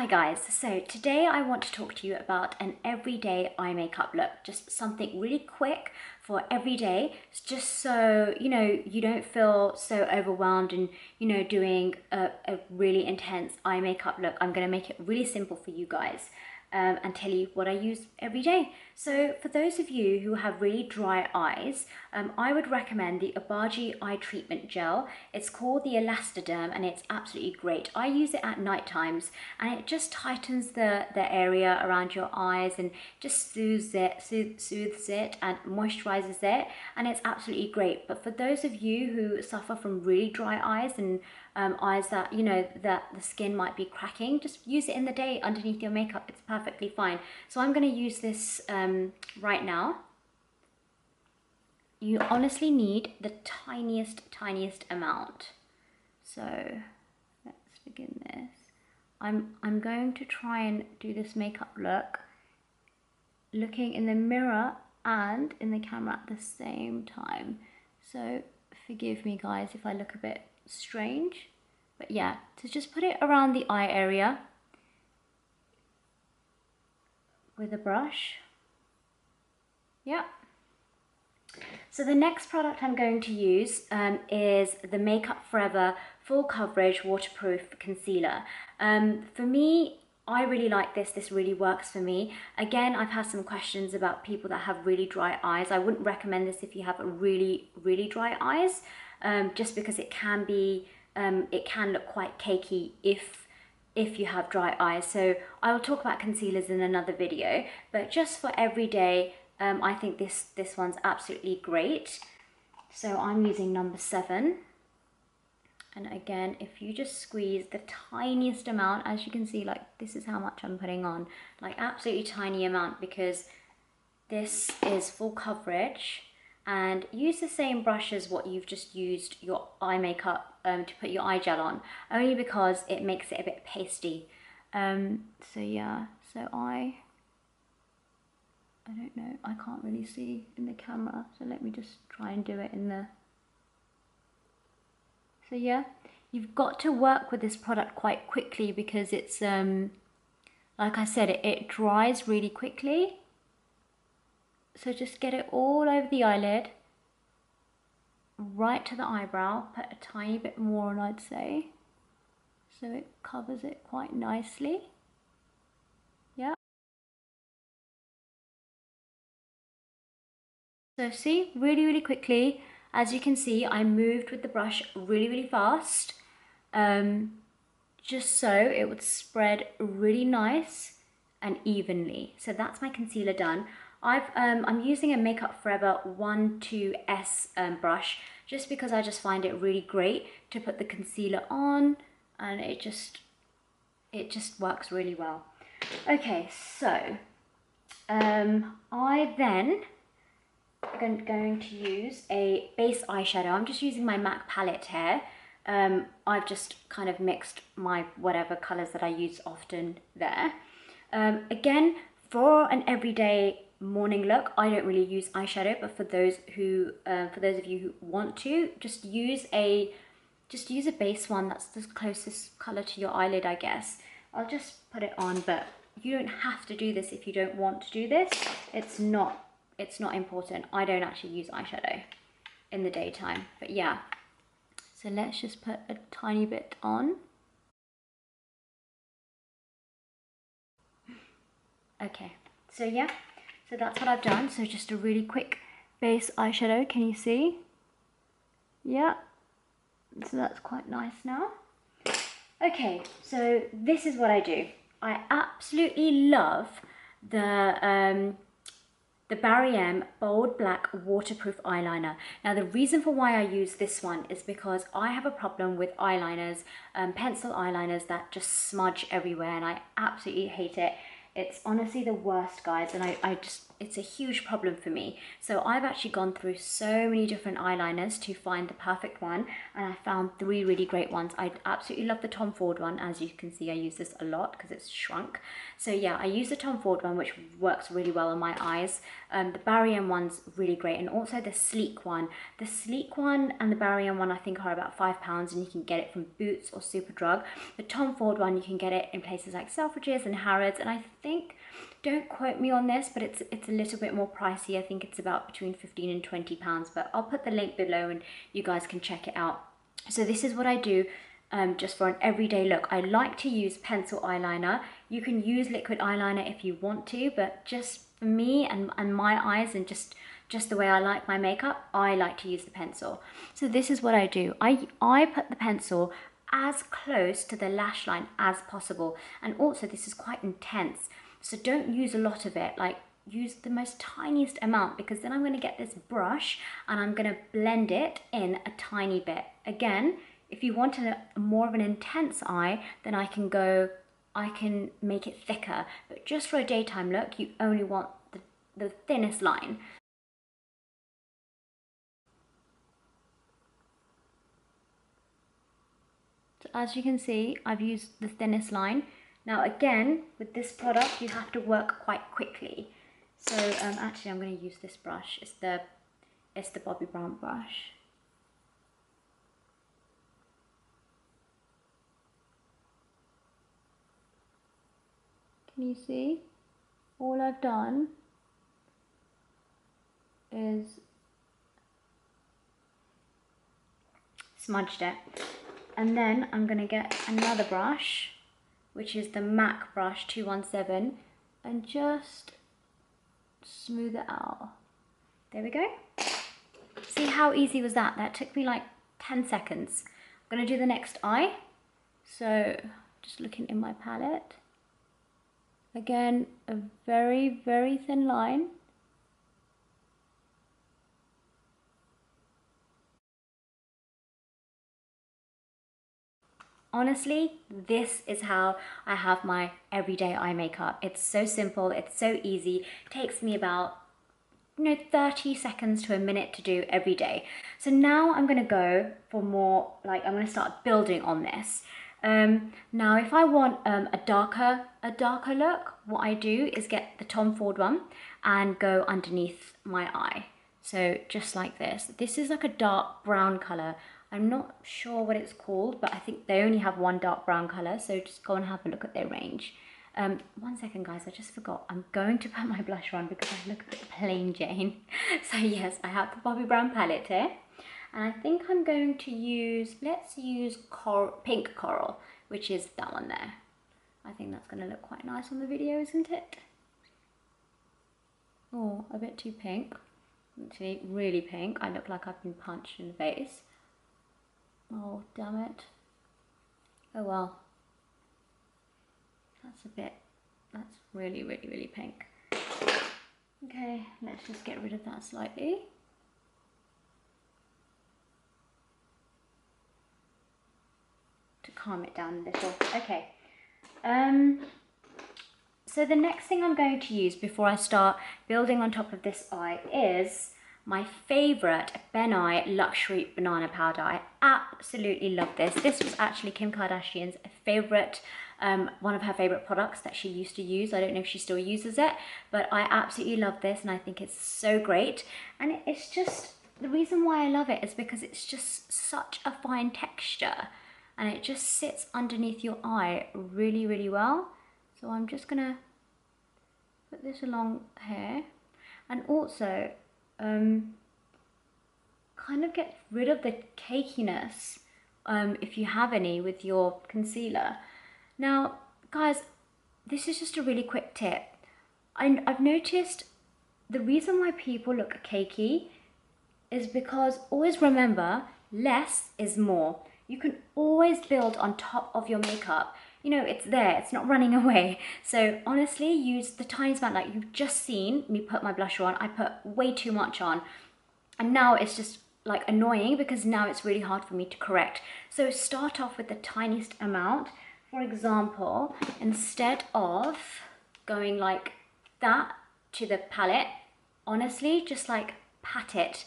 Hi guys, so today I want to talk to you about an everyday eye makeup look, just something really quick for every day, just so you don't feel so overwhelmed and doing a really intense eye makeup look. I'm going to make it really simple for you guys and tell you what I use every day. So for those of you who have really dry eyes, I would recommend the Obagi eye treatment gel. It's called the Elastoderm and it's absolutely great. I use it at night times and it just tightens the area around your eyes and just soothes it and moisturizes it, and it's absolutely great. But for those of you who suffer from really dry eyes and eyes that that the skin might be cracking, just use it in the day underneath your makeup. It's perfectly fine. So I'm going to use this right now. You honestly need the tiniest amount. So let's begin this. I'm going to try and do this makeup look looking in the mirror and in the camera at the same time. So forgive me guys if I look a bit strange, but yeah, to just put it around the eye area with a brush. Yeah. So the next product I'm going to use is the Makeup Forever Full Coverage Waterproof Concealer. For me, I really like this. This really works for me. Again, I've had some questions about people that have really dry eyes. I wouldn't recommend this if you have a really dry eyes, just because it can be, it can look quite cakey if you have dry eyes. So I will talk about concealers in another video, but just for every day, I think this one's absolutely great. So I'm using number 7. And again, if you just squeeze the tiniest amount, as you can see, like this is how much I'm putting on, like absolutely tiny amount, because this is full coverage. And use the same brush as what you've just used your eye makeup to put your eye gel on, only because it makes it a bit pasty. So yeah, so I don't know, I can't really see in the camera, so let me just try and do it in the... So yeah, you've got to work with this product quite quickly because it's, like I said, it dries really quickly. So just get it all over the eyelid, right to the eyebrow, put a tiny bit more on, I'd say, so it covers it quite nicely. Yeah. So see, really quickly, as you can see, I moved with the brush really fast, just so it would spread really nice and evenly. So that's my concealer done. I'm using a Makeup Forever 12S brush, just because I just find it really great to put the concealer on, and it just works really well. Okay, so I then going to use a base eyeshadow. I'm just using my MAC palette here. I've just kind of mixed my whatever colors that I use often there. Again, for an everyday morning look, I don't really use eyeshadow, but for those of you who want to, just use a base one that's the closest color to your eyelid, I guess. I'll just put it on, but you don't have to do this if you don't want to do this. It's not important. I don't actually use eyeshadow in the daytime, but yeah. So let's just put a tiny bit on. Okay, so yeah, so that's what I've done. So just a really quick base eyeshadow, can you see? Yeah, so that's quite nice now. Okay, so this is what I do. I absolutely love the Barry M Bold Black Waterproof Eyeliner. Now the reason for why I use this one is because I have a problem with eyeliners, pencil eyeliners that just smudge everywhere, and I absolutely hate it. It's honestly the worst, guys, and I just it's a huge problem for me. So I've actually gone through so many different eyeliners to find the perfect one, and I found 3 really great ones. I absolutely love the Tom Ford one. As you can see, I use this a lot because it's shrunk. So yeah, I use the Tom Ford one, which works really well on my eyes. The Barry M one's really great, and also the Sleek one. The Sleek one and the Barry M one I think are about £5, and you can get it from Boots or Superdrug. The Tom Ford one, you can get it in places like Selfridges and Harrods, and I think, don't quote me on this, but it's a little bit more pricey. I think it's about between £15 and £20, but I'll put the link below and you guys can check it out. So this is what I do just for an everyday look. I like to use pencil eyeliner. You can use liquid eyeliner if you want to, but just for me and my eyes and just the way I like my makeup, I like to use the pencil. So this is what I do. I put the pencil as close to the lash line as possible, and also this is quite intense, so don't use a lot of it. Like, use the most tiniest amount, because then I'm going to get this brush and I'm going to blend it in a tiny bit. Again, if you want a more of an intense eye, then I can make it thicker, but just for a daytime look you only want the thinnest line. So as you can see, I've used the thinnest line. Now again, with this product, you have to work quite quickly. So actually I'm going to use this brush. It's the Bobbi Brown brush. Can you see? All I've done is smudged it. And then I'm going to get another brush, which is the MAC brush 217, and just smooth it out. There we go. See how easy was that? That took me like 10 seconds. I'm going to do the next eye. So just looking in my palette. Again, a very, very thin line. Honestly, this is how I have my everyday eye makeup. It's so simple, it's so easy. It takes me about 30 seconds to a minute to do every day. So now I'm gonna go for more, like, I'm gonna start building on this. Now if I want a darker look, what I do is get the Tom Ford one and go underneath my eye. So just like this. This is like a dark brown color. I'm not sure what it's called, but I think they only have one dark brown color, so just go and have a look at their range. 1 second guys, I just forgot. I'm going to put my blusher on because I look a bit plain Jane. So yes, I have the Bobbi Brown palette here. And I think I'm going to use, let's use pink coral, which is that one there. I think that's going to look quite nice on the video, isn't it? Oh, a bit too pink. Actually, really pink. I look like I've been punched in the face. Oh, damn it. Oh well. That's really, really, really pink. Okay, let's just get rid of that slightly. To calm it down a little. Okay. So the next thing I'm going to use before I start building on top of this eye is my favorite ben-nye luxury banana powder. I absolutely love this. This was actually Kim Kardashian's favorite, one of her favorite products that she used to use. I don't know if she still uses it, but I absolutely love this and I think it's so great. And it's just, the reason why I love it is because it's just such a fine texture and it just sits underneath your eye really, really well. So I'm just gonna put this along here and also kind of get rid of the cakiness if you have any with your concealer. Now guys, this is just a really quick tip. I've noticed the reason why people look cakey is because, always remember, less is more. You can always build on top of your makeup. You know, it's there, it's not running away. So honestly, use the tiniest amount. Like you've just seen me put my blusher on. I put way too much on. And now it's just like annoying because now it's really hard for me to correct. So start off with the tiniest amount. For example, instead of going like that to the palette, honestly, just like pat it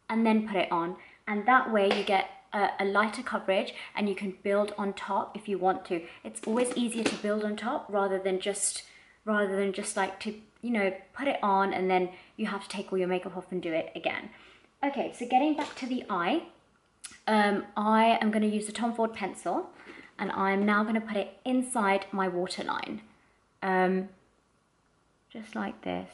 and then put it on. And that way you get a lighter coverage and you can build on top if you want to. It's always easier to build on top rather than just like to, you know, put it on and then you have to take all your makeup off and do it again. Okay, so getting back to the eye, I am going to use the Tom Ford pencil and I'm now going to put it inside my waterline, just like this.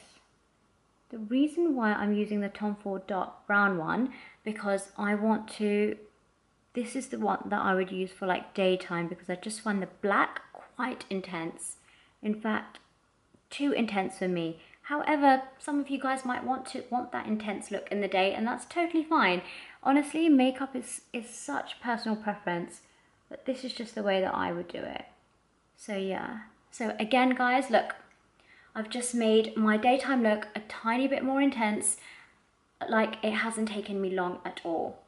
The reason why I'm using the Tom Ford dark brown one, because I want to, this is the one that I would use for like daytime, because I just find the black quite intense. In fact, too intense for me. However, some of you guys might want that intense look in the day, and that's totally fine. Honestly, makeup is such personal preference, but this is just the way that I would do it. So yeah. So again, guys, look, I've just made my daytime look a tiny bit more intense, like it hasn't taken me long at all.